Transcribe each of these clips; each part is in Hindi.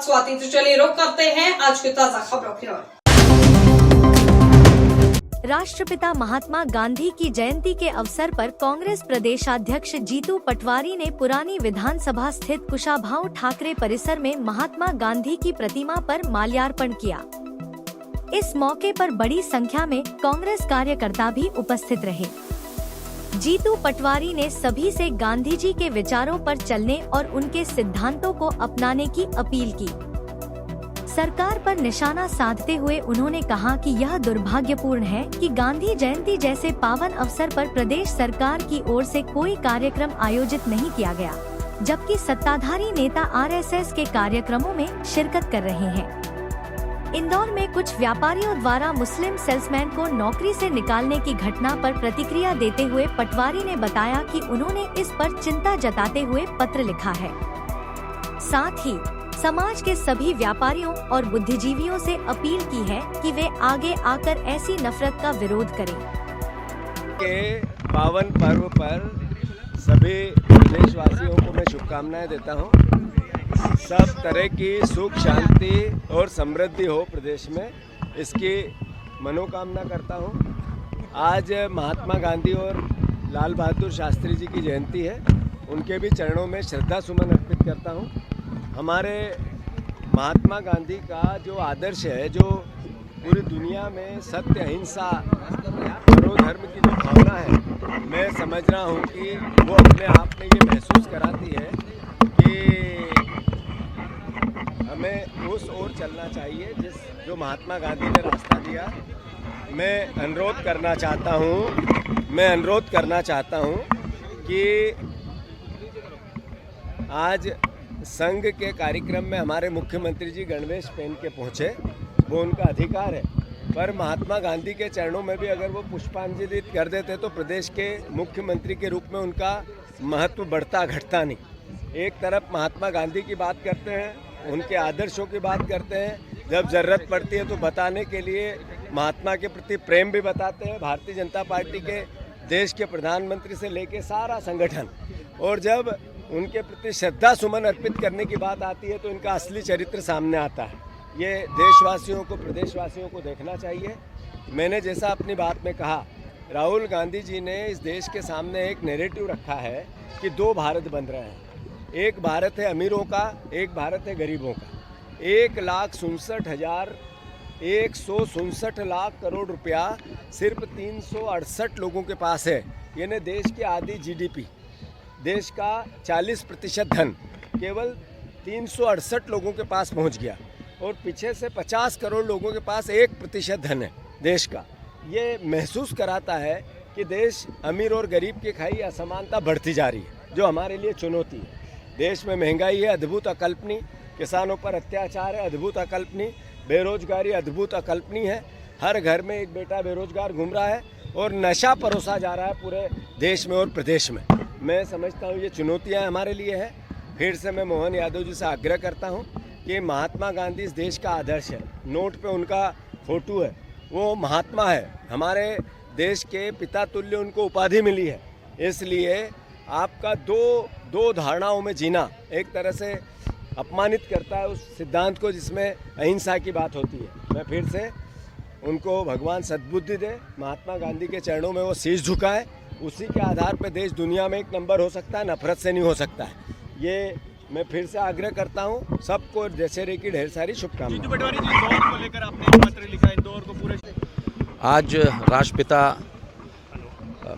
स्वाति। तो चलिए रुक करते हैं आज की ताजा खबरों की ओर। राष्ट्रपिता महात्मा गांधी की जयंती के अवसर पर कांग्रेस प्रदेशाध्यक्ष जीतू पटवारी ने पुरानी विधानसभा स्थित कुशाभाऊ ठाकरे परिसर में महात्मा गांधी की प्रतिमा पर माल्यार्पण किया। इस मौके पर बड़ी संख्या में कांग्रेस कार्यकर्ता भी उपस्थित रहे। जीतू पटवारी ने सभी से गांधी जी के विचारों पर चलने और उनके सिद्धांतों को अपनाने की अपील की। सरकार पर निशाना साधते हुए उन्होंने कहा कि यह दुर्भाग्यपूर्ण है कि गांधी जयंती जैसे पावन अवसर पर प्रदेश सरकार की ओर से कोई कार्यक्रम आयोजित नहीं किया गया, जबकि सत्ताधारी नेता आरएसएस के कार्यक्रमों में शिरकत कर रहे हैं। इंदौर में कुछ व्यापारियों द्वारा मुस्लिम सेल्समैन को नौकरी से निकालने की घटना पर प्रतिक्रिया देते हुए पटवारी ने बताया कि उन्होंने इस पर चिंता जताते हुए पत्र लिखा है। साथ ही समाज के सभी व्यापारियों और बुद्धिजीवियों से अपील की है कि वे आगे आकर ऐसी नफरत का विरोध करें। के पावन पर्व पर सभी प्रदेशवासियों को मैं शुभकामनाएं देता हूं। सब तरह की सुख शांति और समृद्धि हो प्रदेश में, इसकी मनोकामना करता हूं। आज महात्मा गांधी और लाल बहादुर शास्त्री जी की जयंती है, उनके भी चरणों में श्रद्धा सुमन अर्पित करता हूं। हमारे महात्मा गांधी का जो आदर्श है, जो पूरी दुनिया में सत्य, अहिंसा, धर्म की जो भावना है, मैं समझ रहा हूँ कि वो अपने आप में ये महसूस कराती है कि हमें उस ओर चलना चाहिए जो महात्मा गांधी ने रास्ता दिया। मैं अनुरोध करना चाहता हूँ कि आज संघ के कार्यक्रम में हमारे मुख्यमंत्री जी गणवेश पहन के पहुँचे, वो उनका अधिकार है, पर महात्मा गांधी के चरणों में भी अगर वो पुष्पांजलि कर देते तो प्रदेश के मुख्यमंत्री के रूप में उनका महत्व बढ़ता घटता नहीं। एक तरफ महात्मा गांधी की बात करते हैं, उनके आदर्शों की बात करते हैं, जब ज़रूरत पड़ती है तो बताने के लिए महात्मा के प्रति प्रेम भी बताते हैं भारतीय जनता पार्टी के देश के प्रधानमंत्री से लेके सारा संगठन, और जब उनके प्रति श्रद्धा सुमन अर्पित करने की बात आती है तो इनका असली चरित्र सामने आता है। ये देशवासियों को, प्रदेशवासियों को देखना चाहिए। मैंने जैसा अपनी बात में कहा, राहुल गांधी जी ने इस देश के सामने एक नैरेटिव रखा है कि दो भारत बन रहे हैं। एक भारत है अमीरों का, एक भारत है गरीबों का। 1,67,167 लाख करोड़ रुपया सिर्फ 368 लोगों के पास है। यानी देश की आधी जीडीपी, देश का 40% धन केवल 368 लोगों के पास पहुंच गया, और पीछे से 50 करोड़ लोगों के पास 1% धन है देश का। ये महसूस कराता है कि देश अमीर और गरीब की खाई असमानता बढ़ती जा रही है, जो हमारे लिए चुनौती है। देश में महंगाई है अद्भुत अकल्पनीय, किसानों पर अत्याचार है अद्भुत अकल्पनीय, बेरोजगारी अद्भुत अकल्पनीय है। हर घर में एक बेटा बेरोजगार घूम रहा है और नशा परोसा जा रहा है पूरे देश में और प्रदेश में। मैं समझता हूँ ये चुनौतियाँ हमारे लिए है। फिर से मैं मोहन यादव जी से आग्रह करता हूँ कि महात्मा गांधी इस देश का आदर्श है। नोट पे उनका फोटो है, वो महात्मा है, हमारे देश के पिता तुल्य उनको उपाधि मिली है। इसलिए आपका दो धारणाओं में जीना एक तरह से अपमानित करता है उस सिद्धांत को जिसमें अहिंसा की बात होती है। मैं फिर से उनको भगवान सद्बुद्धि दे, महात्मा गांधी के चरणों में वो शीश झुकाए, उसी के आधार पर देश दुनिया में एक नंबर हो सकता है, नफरत से नहीं हो सकता है। ये मैं फिर से आग्रह करता हूँ सबको। दशहरे की ढेर सारी शुभकामनाएं। जीतू पटवारी जी, इंदौर को लेकर आपने पत्र लिखा, इंदौर को पूरे आज राष्ट्रपिता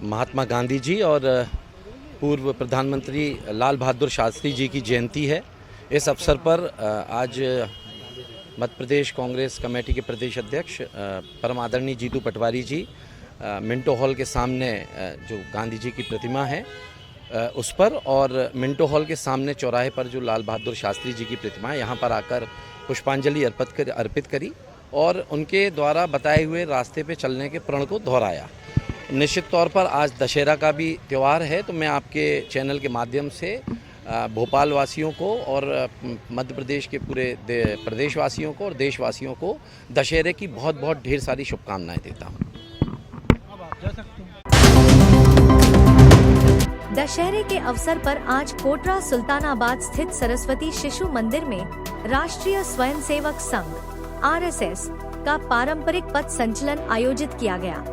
महात्मा गांधी जी और पूर्व प्रधानमंत्री लाल बहादुर शास्त्री जी की जयंती है। इस अवसर पर आज मध्य प्रदेश कांग्रेस कमेटी के प्रदेश अध्यक्ष परम आदरणीय जीतू पटवारी जी मिंटो हॉल के सामने जो गांधी जी की प्रतिमा है उस पर, और मिंटो हॉल के सामने चौराहे पर जो लाल बहादुर शास्त्री जी की प्रतिमा है, यहाँ पर आकर पुष्पांजलि अर्पित करी और उनके द्वारा बताए हुए रास्ते पे चलने के प्रण को दोहराया। निश्चित तौर पर आज दशहरा का भी त्यौहार है, तो मैं आपके चैनल के माध्यम से भोपाल वासियों को और मध्य प्रदेश के पूरे प्रदेशवासियों को और देशवासियों को दशहरे की बहुत बहुत ढेर सारी शुभकामनाएं देता हूँ। दशहरे के अवसर पर आज कोटरा सुल्तानाबाद स्थित सरस्वती शिशु मंदिर में राष्ट्रीय स्वयंसेवक संघ (RSS) का पारंपरिक पथ संचलन आयोजित किया गया।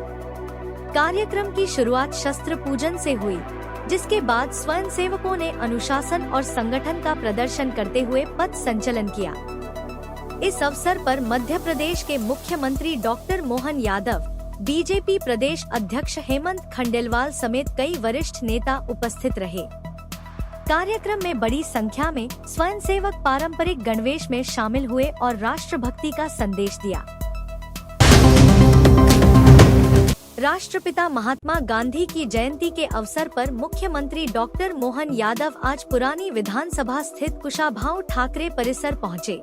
कार्यक्रम की शुरुआत शस्त्र पूजन से हुई, जिसके बाद स्वयंसेवकों ने अनुशासन और संगठन का प्रदर्शन करते हुए पथ संचलन किया। इस अवसर पर मध्य प्रदेश के मुख्यमंत्री डॉक्टर मोहन यादव, बीजेपी प्रदेश अध्यक्ष हेमंत खंडेलवाल समेत कई वरिष्ठ नेता उपस्थित रहे। कार्यक्रम में बड़ी संख्या में स्वयंसेवक पारंपरिक गणवेश में शामिल हुए और राष्ट्रभक्ति का संदेश दिया। राष्ट्रपिता महात्मा गांधी की जयंती के अवसर पर मुख्यमंत्री डॉक्टर मोहन यादव आज पुरानी विधानसभा स्थित कुशाभाऊ ठाकरे परिसर पहुंचे।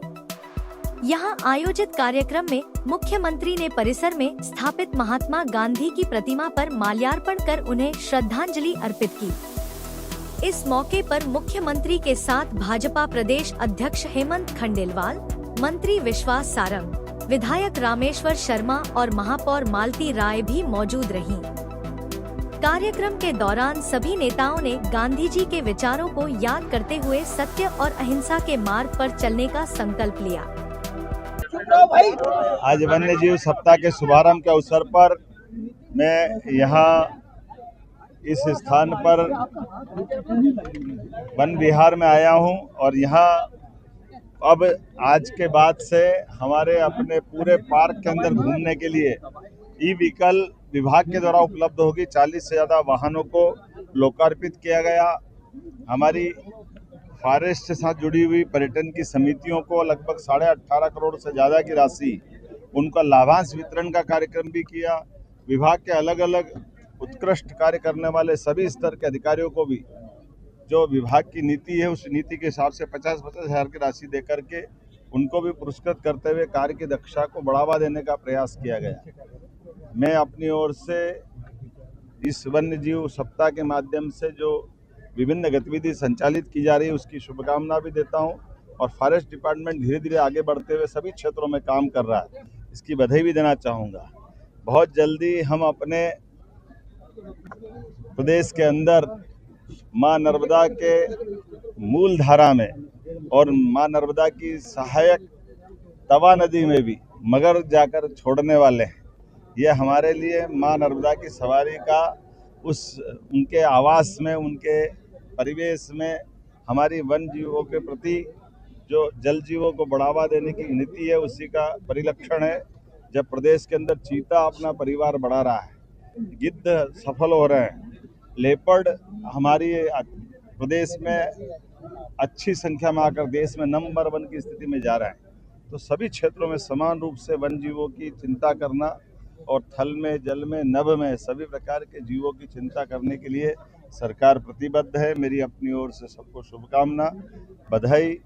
यहां आयोजित कार्यक्रम में मुख्यमंत्री ने परिसर में स्थापित महात्मा गांधी की प्रतिमा पर माल्यार्पण कर उन्हें श्रद्धांजलि अर्पित की। इस मौके पर मुख्यमंत्री के साथ भाजपा प्रदेश अध्यक्ष हेमंत खंडेलवाल, मंत्री विश्वास सारंग, विधायक रामेश्वर शर्मा और महापौर मालती राय भी मौजूद रहीं। कार्यक्रम के दौरान सभी नेताओं ने गांधी जी के विचारों को याद करते हुए सत्य और अहिंसा के मार्ग पर चलने का संकल्प लिया। आज वन्य जीव सप्ताह के शुभारंभ के अवसर पर मैं यहाँ इस स्थान पर वन विहार में आया हूँ और यहाँ अब आज के बाद से हमारे अपने पूरे पार्क के अंदर घूमने के लिए ई व्हीकल विभाग के द्वारा उपलब्ध होगी। 40 से ज़्यादा वाहनों को लोकार्पित किया गया। हमारी फॉरेस्ट के साथ जुड़ी हुई पर्यटन की समितियों को लगभग 18.5 करोड़ से ज़्यादा की राशि उनका लाभांश वितरण का कार्यक्रम भी किया। विभाग के अलग अलग उत्कृष्ट कार्य करने वाले सभी स्तर के अधिकारियों को भी जो विभाग की नीति है उस नीति के हिसाब से 50-50 हज़ार की राशि दे करके उनको भी पुरस्कृत करते हुए कार्य की दक्षता को बढ़ावा देने का प्रयास किया गया। मैं अपनी ओर से इस वन्य जीव सप्ताह के माध्यम से जो विभिन्न गतिविधि संचालित की जा रही है उसकी शुभकामना भी देता हूं और फॉरेस्ट डिपार्टमेंट धीरे धीरे आगे बढ़ते हुए सभी क्षेत्रों में काम कर रहा है, इसकी बधाई भी देना चाहूँगा। बहुत जल्दी हम अपने प्रदेश के अंदर माँ नर्मदा के मूल धारा में और माँ नर्मदा की सहायक तवा नदी में भी मगर जाकर छोड़ने वाले हैं। ये हमारे लिए माँ नर्मदा की सवारी का उनके आवास में, उनके परिवेश में हमारी वन जीवों के प्रति जो जल जीवों को बढ़ावा देने की नीति है उसी का परिलक्षण है। जब प्रदेश के अंदर चीता अपना परिवार बढ़ा रहा है, गिद्ध सफल हो रहे हैं, लेपर्ड हमारी प्रदेश में अच्छी संख्या में आकर देश में नंबर 1 की स्थिति में जा रहा है, तो सभी क्षेत्रों में समान रूप से वन जीवों की चिंता करना और थल में, जल में, नभ में सभी प्रकार के जीवों की चिंता करने के लिए सरकार प्रतिबद्ध है। मेरी अपनी ओर से सबको शुभकामना, बधाई।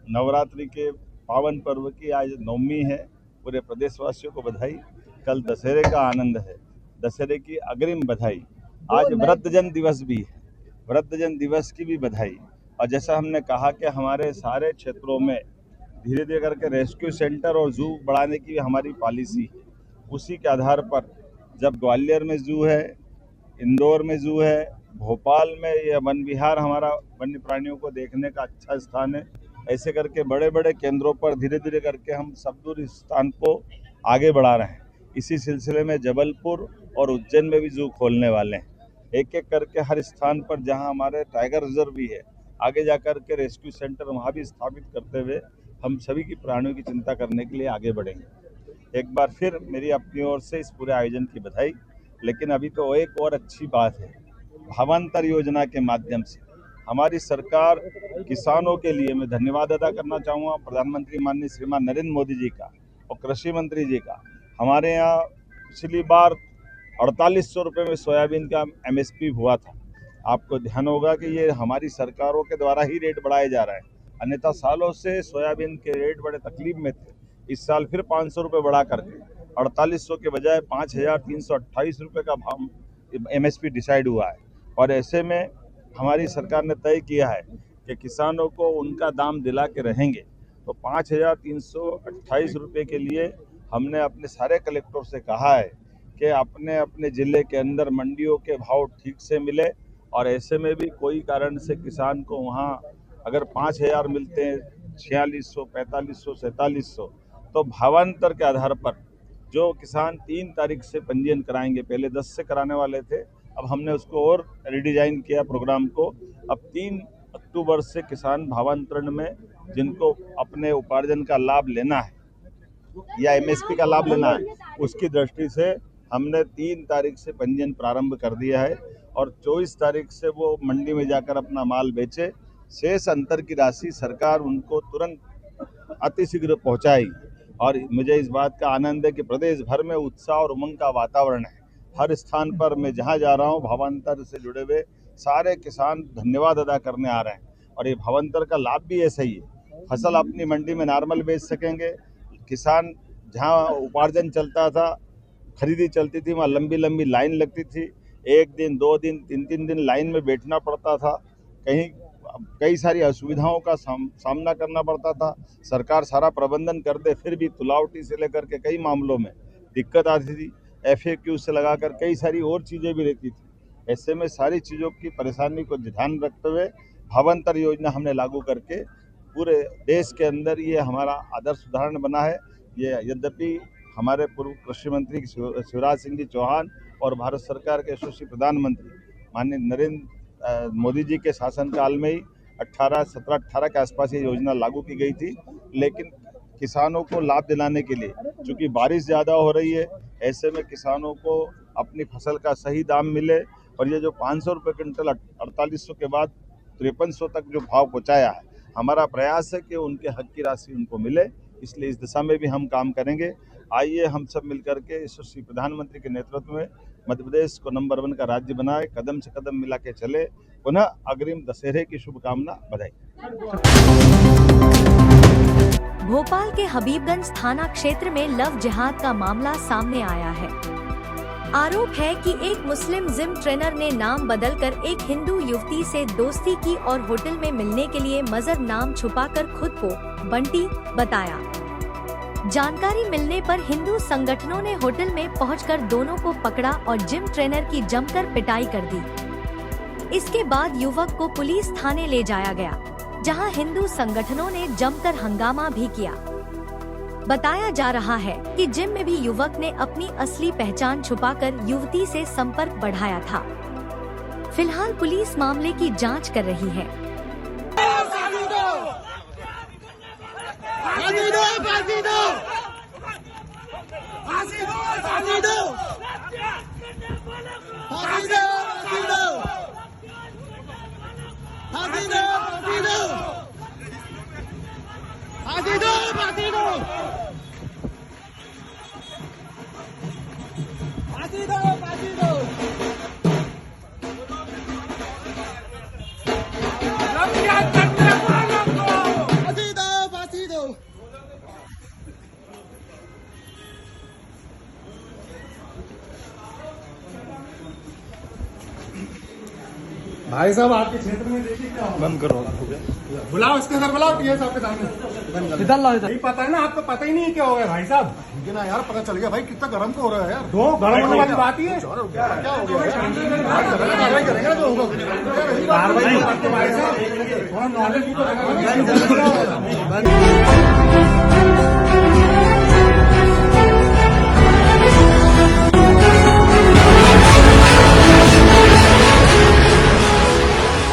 नवरात्रि के पावन पर्व की आज नवमी है, पूरे प्रदेशवासियों को बधाई। कल दशहरे का आनंद है, दशहरे की अग्रिम बधाई। आज वृद्धजन दिवस भी है, वृद्धजन दिवस की भी बधाई। और जैसा हमने कहा कि हमारे सारे क्षेत्रों में धीरे धीरे करके रेस्क्यू सेंटर और जू बढ़ाने की हमारी पॉलिसी है, उसी के आधार पर जब ग्वालियर में जू है, इंदौर में जू है, भोपाल में यह वन विहार हमारा वन्य प्राणियों को देखने का अच्छा स्थान है, ऐसे करके बड़े बड़े केंद्रों पर धीरे धीरे करके हम सब दूर स्थान को आगे बढ़ा रहे हैं। इसी सिलसिले में जबलपुर और उज्जैन में भी जू खोलने वाले हैं। एक एक करके हर स्थान पर जहां हमारे टाइगर रिजर्व भी है, आगे जाकर के रेस्क्यू सेंटर वहां भी स्थापित करते हुए हम सभी की प्राणियों की चिंता करने के लिए आगे बढ़ेंगे। एक बार फिर मेरी अपनी ओर से इस पूरे आयोजन की बधाई। लेकिन अभी तो एक और अच्छी बात है, भावांतर योजना के माध्यम से हमारी सरकार किसानों के लिए, मैं धन्यवाद अदा करना चाहूँगा प्रधानमंत्री माननीय श्रीमान नरेंद्र मोदी जी का और कृषि मंत्री जी का। हमारे यहाँ पिछली बार 4800 रुपये में सोयाबीन का MSP हुआ था। आपको ध्यान होगा कि ये हमारी सरकारों के द्वारा ही रेट बढ़ाए जा रहे हैं, अन्यथा सालों से सोयाबीन के रेट बड़े तकलीफ में थे। इस साल फिर 500 रुपये बढ़ा करके 4800 के बजाय 5328 रुपये का भाव MSP डिसाइड हुआ है। और ऐसे में हमारी सरकार ने तय किया है कि किसानों को उनका दाम दिला के रहेंगे। तो 5328 रुपये के लिए हमने अपने सारे कलेक्टर से कहा है कि अपने अपने ज़िले के अंदर मंडियों के भाव ठीक से मिले और ऐसे में भी कोई कारण से किसान को वहाँ अगर 5,000 मिलते हैं, 4600, 4500, 4700, तो भावांतर के आधार पर जो किसान 3 तारीख से पंजीयन कराएंगे, पहले 10 से कराने वाले थे, अब हमने उसको और रिडिजाइन किया प्रोग्राम को। अब 3 अक्टूबर से किसान भावांतरण में जिनको अपने उपार्जन का लाभ लेना है या एमएसपी का लाभ लेना है, उसकी दृष्टि से हमने 3 तारीख से पंजीयन प्रारंभ कर दिया है और 24 तारीख से वो मंडी में जाकर अपना माल बेचे। शेष अंतर की राशि सरकार उनको तुरंत अतिशीघ्र पहुंचाएगी। और मुझे इस बात का आनंद है कि प्रदेश भर में उत्साह और उमंग का वातावरण है। हर स्थान पर मैं जहां जा रहा हूं, भावांतर से जुड़े हुए सारे किसान धन्यवाद अदा करने आ रहे हैं और ये भावांतर का लाभ भी ऐसा ही है। फसल अपनी मंडी में नॉर्मल बेच सकेंगे। किसान जहां उपार्जन चलता था, खरीदी चलती थी, वहाँ लंबी लंबी लाइन लगती थी, 1 दिन 2 दिन 3 दिन लाइन में बैठना पड़ता था, कई सारी असुविधाओं का सामना करना पड़ता था। सरकार सारा प्रबंधन कर दे, फिर भी तुलावटी से लेकर के कई मामलों में दिक्कत आती थी। FAQ से लगाकर कई सारी और चीज़ें भी रहती थी। ऐसे में सारी चीज़ों की परेशानी को ध्यान रखते हुए भावांतर योजना हमने लागू करके पूरे देश के अंदर ये हमारा आदर्श उदाहरण बना है। ये यद्यपि हमारे पूर्व कृषि मंत्री शिवराज सिंह जी चौहान और भारत सरकार के यशस्वी प्रधानमंत्री माननीय नरेंद्र मोदी जी के शासनकाल में ही 17-18 के आसपास ये योजना लागू की गई थी। लेकिन किसानों को लाभ दिलाने के लिए, चूँकि बारिश ज़्यादा हो रही है, ऐसे में किसानों को अपनी फसल का सही दाम मिले और ये जो 500 रुपये क्विंटल 4800 के बाद 5300 तक जो भाव पहुँचाया है, हमारा प्रयास है कि उनके हक की राशि उनको मिले। इसलिए इस दिशा में भी हम काम करेंगे। आइए हम सब मिलकर के यशस्वी प्रधानमंत्री के नेतृत्व में मध्य प्रदेश को नंबर 1 का राज्य बनाए, कदम से कदम मिला के चले। पुनः अग्रिम दशहरे की शुभकामना, बधाई। भोपाल के हबीबगंज थाना क्षेत्र में लव जिहाद का मामला सामने आया है। आरोप है कि एक मुस्लिम जिम ट्रेनर ने नाम बदलकर एक हिंदू युवती से दोस्ती की और होटल में मिलने के लिए मजर नाम छुपाकर खुद को बंटी बताया। जानकारी मिलने पर हिंदू संगठनों ने होटल में पहुंचकर दोनों को पकड़ा और जिम ट्रेनर की जमकर पिटाई कर दी। इसके बाद युवक को पुलिस थाने ले जाया गया, जहां हिंदू संगठनों ने जमकर हंगामा भी किया। बताया जा रहा है कि जिम में भी युवक ने अपनी असली पहचान छुपाकर युवती से संपर्क बढ़ाया था। फिलहाल पुलिस मामले की जांच कर रही है। भाई साहब आपके क्षेत्र में देखिए क्या बंद करो, बुलाओ इसके अंदर, बुलाओ पीएस साहब के सामने। इधर लाओ, नहीं पता है ना आपको, पता ही नहीं है क्या हो गया भाई साहब। ठीक है ना यार, पता चल गया भाई, कितना गर्म तो हो रहा है यार। दो गर्म होने वाली बात ही है, क्या हो गया करेंगे जो होगा भाई साहब, थोड़ा नॉलेज भी तो